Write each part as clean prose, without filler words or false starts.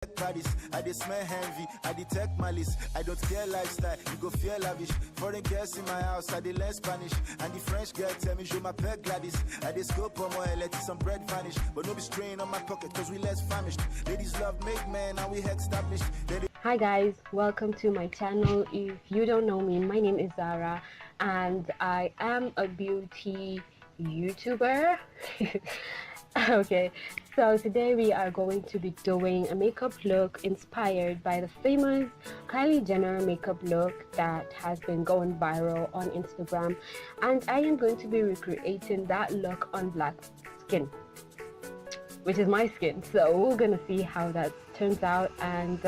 Paris, I dey smell envy, I detect malice. I don't care lifestyle, you go fear lavish. Foreign girls in my house, I dey learn Spanish. And the French girl tell me, show my pet Gladys. I dey scope on my let some bread vanish. But no be strain on my pocket, cause we less famished. Ladies love make men, and we established. Hi guys, welcome to my channel. If you don't know me, my name is Zara and I am a beauty YouTuber. Okay, so today we are going to be doing a makeup look inspired by the famous Kylie Jenner makeup look that has been going viral on Instagram, and I am going to be recreating that look on black skin, which is my skin. So we're gonna see how that turns out, and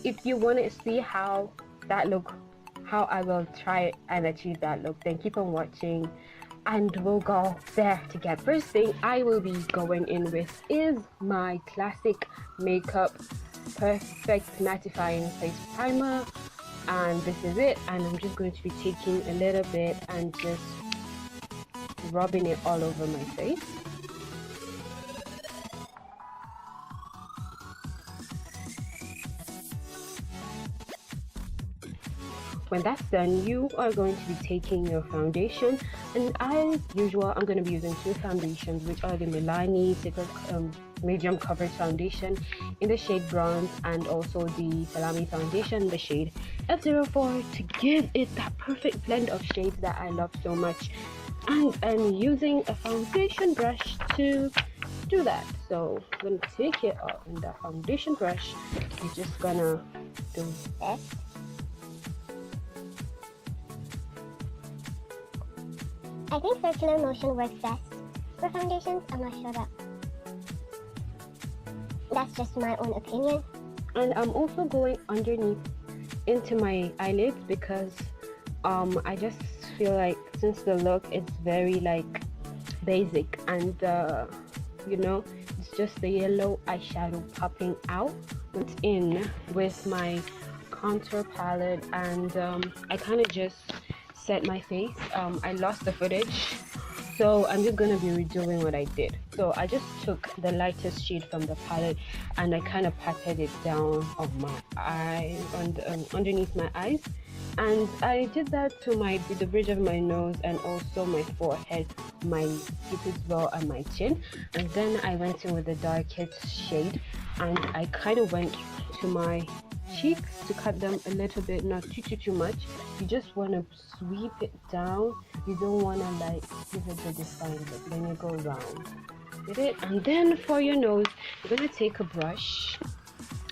if you want to see how that look, how I will try and achieve that look, then keep on watching and we'll go there together. First thing I will be going in with is my classic makeup perfect mattifying face primer, and this is it. And I'm just going to be taking a little bit and just rubbing it all over my face. When that's done, you are going to be taking your foundation, and as usual I'm going to be using two foundations, which are the Milani medium coverage foundation in the shade bronze, and also the Salami foundation in the shade F04, to give it that perfect blend of shades that I love so much. And I'm using a foundation brush to do that, so I'm going to take it out in the foundation brush. You're just gonna do that. I think circular motion works best for foundations. I'm not sure, but that's just my own opinion. And I'm also going underneath into my eyelids because I just feel like since the look is very like basic, and you know, it's just the yellow eyeshadow popping out. It's in with my contour palette, and I kind of just set my face. I lost the footage, so I'm just gonna be redoing what I did. So I just took the lightest shade from the palette and I kind of patted it down on my eye, underneath my eyes, and I did that to the bridge of my nose and also my forehead, my pupils well, and my chin. And then I went in with the darkest shade and I kind of went to my cheeks to cut them a little bit, not too much. You just want to sweep it down. You don't want to like give it the defined look. Then you go round with it. And then for your nose, you're going to take a brush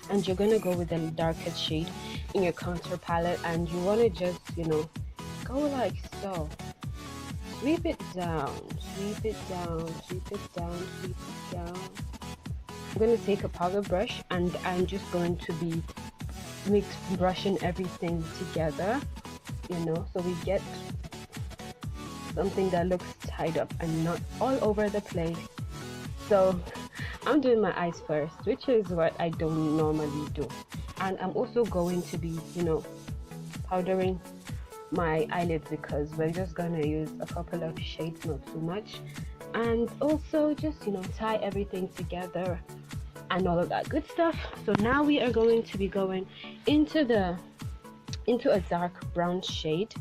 and you're going to go with the darkest shade in your contour palette, and you want to just, you know, go like so. Sweep it down, sweep it down, sweep it down, sweep it down. I'm going to take a powder brush and I'm just going to be brushing everything together, you know, so we get something that looks tied up and not all over the place. So I'm doing my eyes first, which is what I don't normally do, and I'm also going to be, you know, powdering my eyelids because we're just gonna use a couple of shades, not too much, and also just, you know, tie everything together and all of that good stuff. So now we are going to be going into a dark brown shade,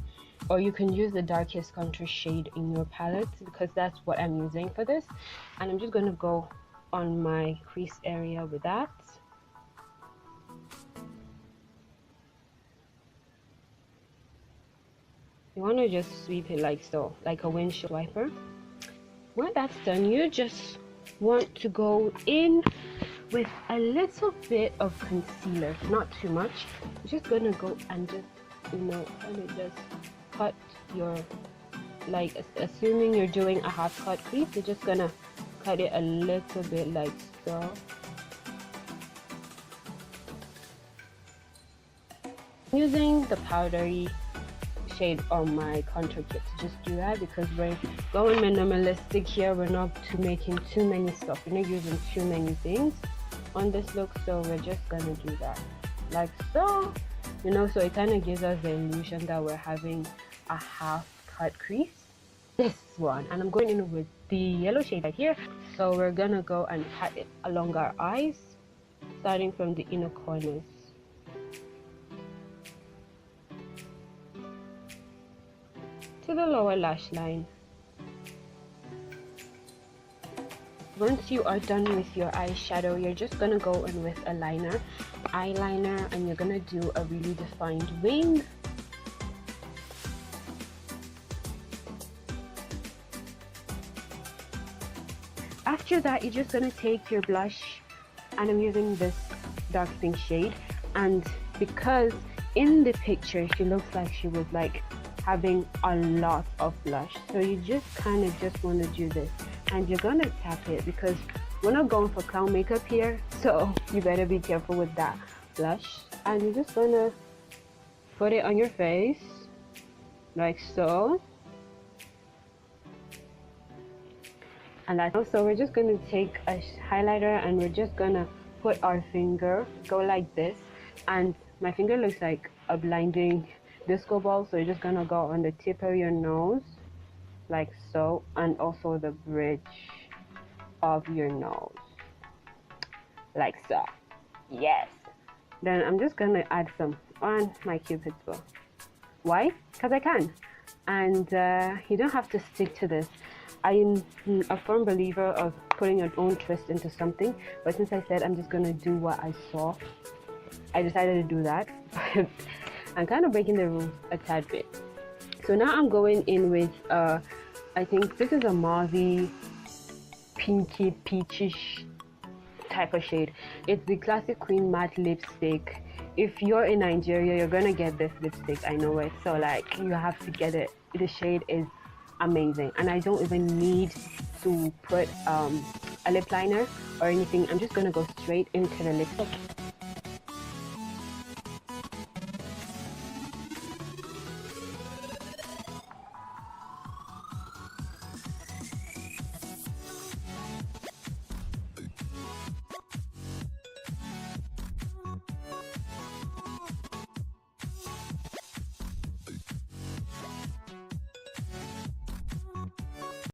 or you can use the darkest contour shade in your palette because that's what I'm using for this. And I'm just going to go on my crease area with that. You want to just sweep it like so, like a windshield wiper. When that's done, you just want to go in with a little bit of concealer, not too much. You're just gonna go and just, you know, kind of just cut your, like, assuming you're doing a half cut crease, you're just gonna cut it a little bit like so. Using the powdery shade on my contour kit to just do that because we're going minimalistic here. We're not making too many stuff, we're not using too many things on this look, so we're just gonna do that like so, you know, so it kind of gives us the illusion that we're having a half cut crease. This one, and I'm going in with the yellow shade right here, so we're gonna go and pat it along our eyes starting from the inner corners. To the lower lash line. Once you are done with your eyeshadow, you're just gonna go in with a eyeliner, and you're gonna do a really defined wing. After that, you're just gonna take your blush, and I'm using this dark pink shade, and because in the picture she looks like she was like having a lot of blush, so you just kind of just want to do this, and you're gonna tap it because we're not going for clown makeup here, so you better be careful with that blush. And you're just gonna put it on your face like so. And that's also, we're just gonna take a highlighter and we're just gonna put our finger, go like this, and my finger looks like a blinding disco ball, so you're just gonna go on the tip of your nose like so, and also the bridge of your nose like so. Yes. Then I'm just gonna add some on my cupid's bow. Why? Because I can. And you don't have to stick to this. I'm a firm believer of putting your own twist into something, but since I said I'm just gonna do what I saw, I decided to do that. I'm kind of breaking the rules a tad bit. So now I'm going in with I think this is a mauvey, pinky, peachish type of shade. It's the Classic Queen matte lipstick. If you're in Nigeria, you're gonna get this lipstick, I know it, so like you have to get it. The shade is amazing, and I don't even need to put a lip liner or anything. I'm just gonna go straight into the lipstick.